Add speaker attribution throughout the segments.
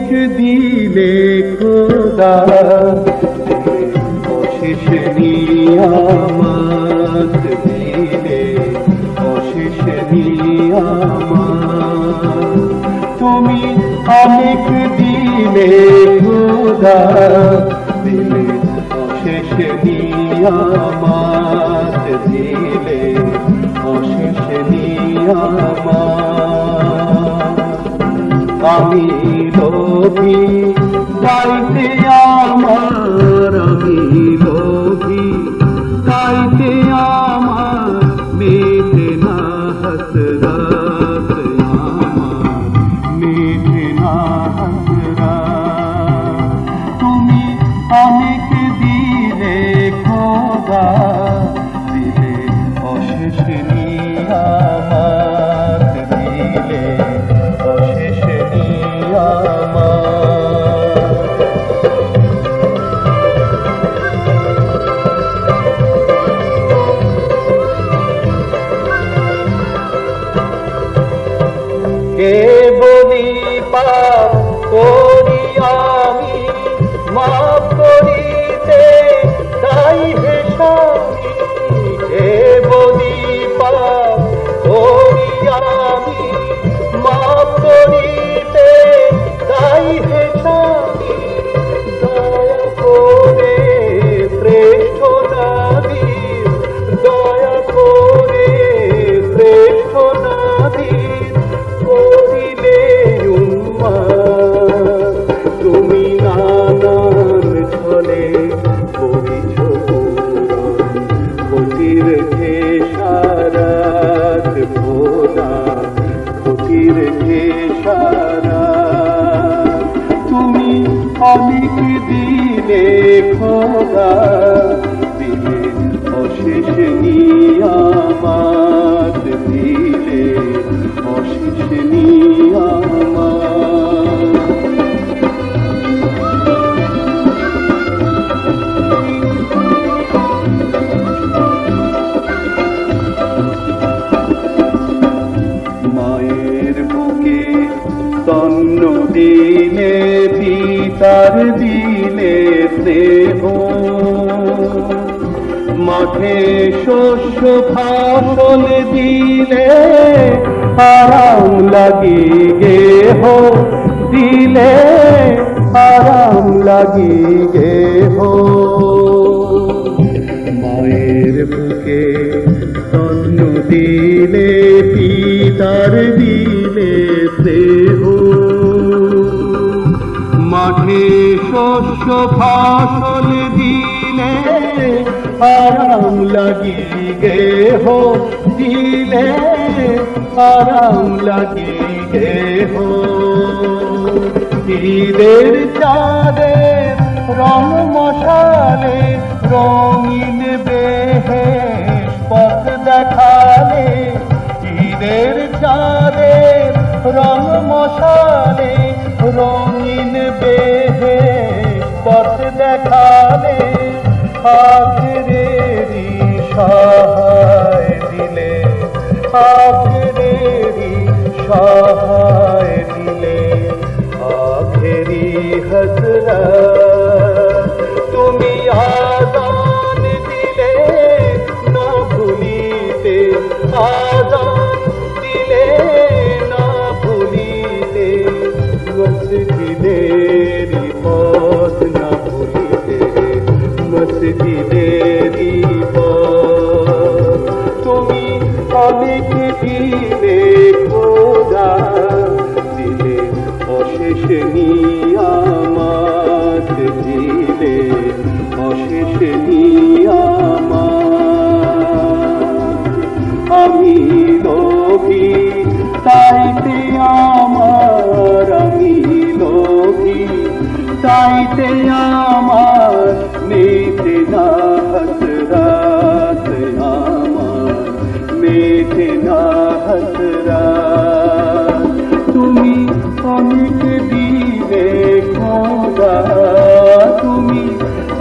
Speaker 1: দিলে খোদা অশেষ নিয়ামত দিলে অশেষ নিয়ামত তুমি অনেক দিলে খোদা দিলে অশেষ নিয়ামত দিলে অশেষ নিয়ামত আমি লোভী গাইতে আমার আমি লোভী গাইতে আমার মেটে না হসরত আমার মেটে না হসরত তুমি অনেক দিলে খোদা দিলে অশেষ নিয়ামত দিলে অশেষ কে বলি পাপ করি আমি মাফ করিতে তাই হে স্বামী কে বলি পাপ করি আমি মাফ করিতে তাই হে স্বামী দয়া করে শ্রেষ্ঠ নবীর দয়া করে শ্রেষ্ঠ নবীর করিলে তুমি নানান ছলে করিছ ক্ষতির খেসারাত খোদা ক্ষতির খেসারাত তুমি অনেক দিলে খোদা দিলে অশেষ নিয়ামত দিলে অশেষ নিয়ামত মায়ের বুকে স্তন্য দিলে পিতার দিলে স্নেহ মাঠে শস্য ফসল দিলে আরাম লাগি গেহ দিলে আরাম লাগি গেহ মায়ের বুকে স্তন্য দিলে পিতার দিলে স্নেহ মাঠে শস্য ফসল দিলে আরাম লাগি গেহ দিলে আরাম লাগি গেহ ঈদের চাঁদে রং মশালে রঙিন বেহেশ পথ দেখালে ঈদের চাঁদে রং মশালে রঙিন বেহেশ পথ দেখালে আখেরেরি সহায় দিলে আখেরেরি সহায় দিলে আখেরি হসরত তুমি আযান দিলে না ভুলিতে আযান দিলে না ভুলিতে মসজিদেরি পথ না ভুলিতে মসজিদেরি পথ তুমি অনেক দিলে খোদা দিলে অশেষ নিয়ামত দিলে অশেষ নিয়ামত আমি লোভী তাইতে আমার আমি লোভী তাইতে আমার মেটে না হসরত আমার মেটে না হসরত তুমি অনেক দিলে খোদা তুমি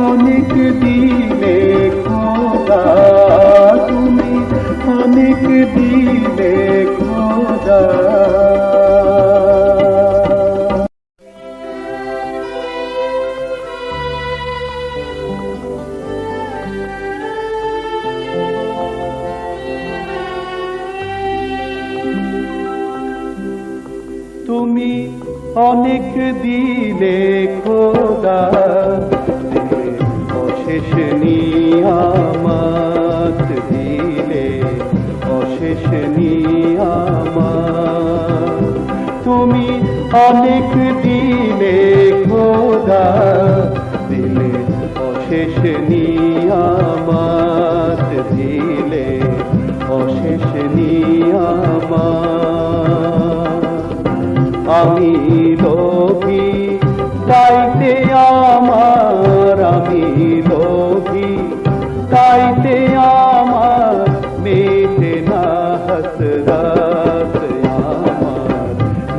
Speaker 1: অনেক দিলে খোদা তুমি অনেক দিলে খোদা অনেক দিলে খোদা, দিলে অশেষ নিয়ামত, দিলে অশেষ নিয়ামত। তুমি অনেক দিলে খোদা, দিলে অশেষ নিয়ামত, দিলে অশেষ নিয়ামত। আমি লোভী তাইতে আমার, আমি লোভী তাইতে আমার মেটে না হসরত, আমার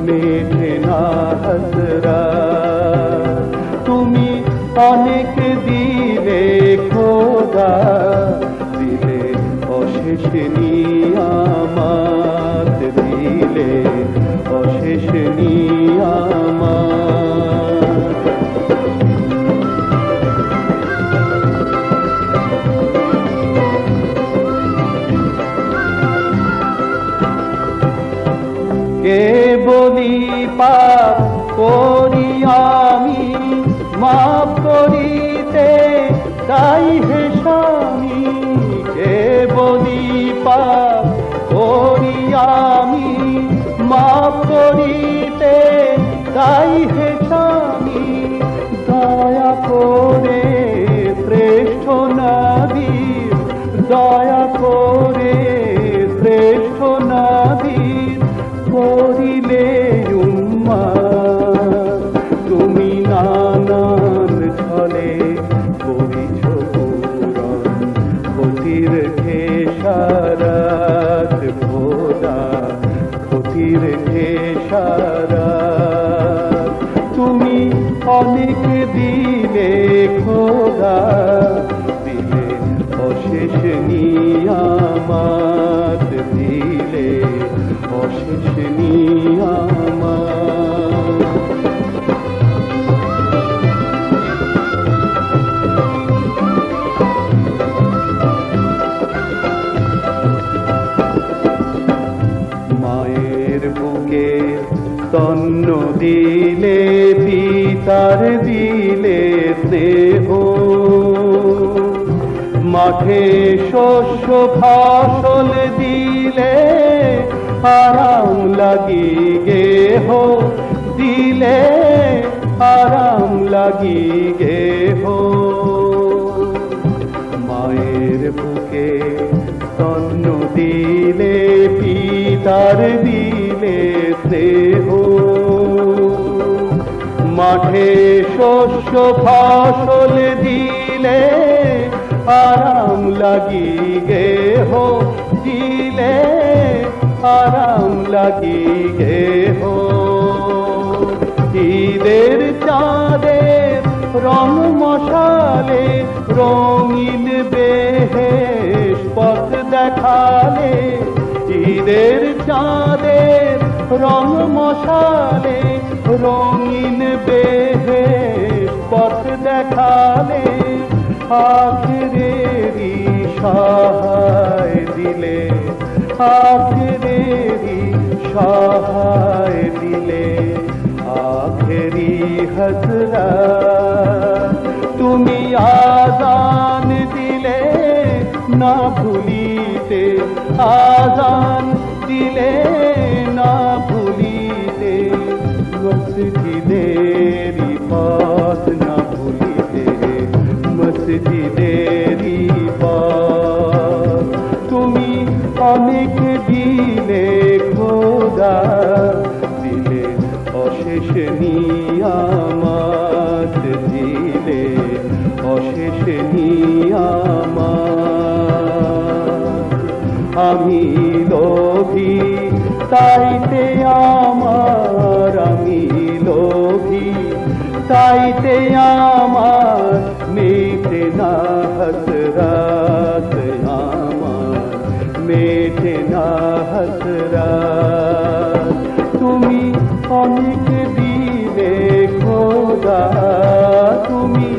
Speaker 1: মেটে না হসরত। তুমি অনেক দিলে খোদা, দিলে অশেষ নিয়ামত, দিলে অশেষ নিয়ামত। কে বলি পাপ করি আমি, মাফ করিতে তাই হে স্বামী। কে বলি পাপ করি আমি, মাফ করিতে তাই হে স্বামী। দয়া করে শ্রেষ্ঠ নবীর, দয়া করে শ্রেষ্ঠ নবীর করিলে উম্মত। তুমি নানান ছলে করিছ পূরণ ক্ষতির খেসারত, খোদা ক্ষতির খেসারত। তুমি অনেক দিলে খোদা, দিলে অশেষ নিয়ামত, দিলে অশেষ নিয়ামত। মায়ের বুকে স্তন্য দিলে, পিতার দিলে স্নেহ, মাঠে শস্য ফসল দিলে আরাম লাগি গেহ, দিলে আরাম লাগি গেহ। মায়ের বুকে স্তন্য দিলে, পিতার দিলে স্নেহ, মাঠে শস্য ফসল দিলে আরাম লাগি গেহ, দিলে আরাম লাগি গেহ। ঈদের চাঁদের রং মশালে রঙিন বেহেশ পথ দেখালে, ঈদের চাঁদের রং মশালে রঙিন বেহেশ পথ দেখালে। আখেরেরি সহায় দিলে, আখেরেরি সহায় দিলে আখেরি হসরত। তুমি আজান দিলে না ভুলিতে, আজান দিলে না ভুলিতে, মসজিদেরি পথ না ভুলিতে, মসজিদেরি পথ। তুমি অনেক দিলে খোদা, দিলে অশেষ নিয়ামত, দিলে অশেষ নিয়ামত। আমি লোভী তাইতে আমার, আমি লোভী তাইতে আমার মেটে না হসরত, আমার মেটে না হসরত। তুমি অনেক দিলে খোদা, তুমি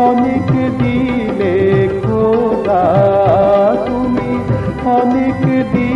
Speaker 1: অনেক দিলে খোদা, তুমি অনেক দিলে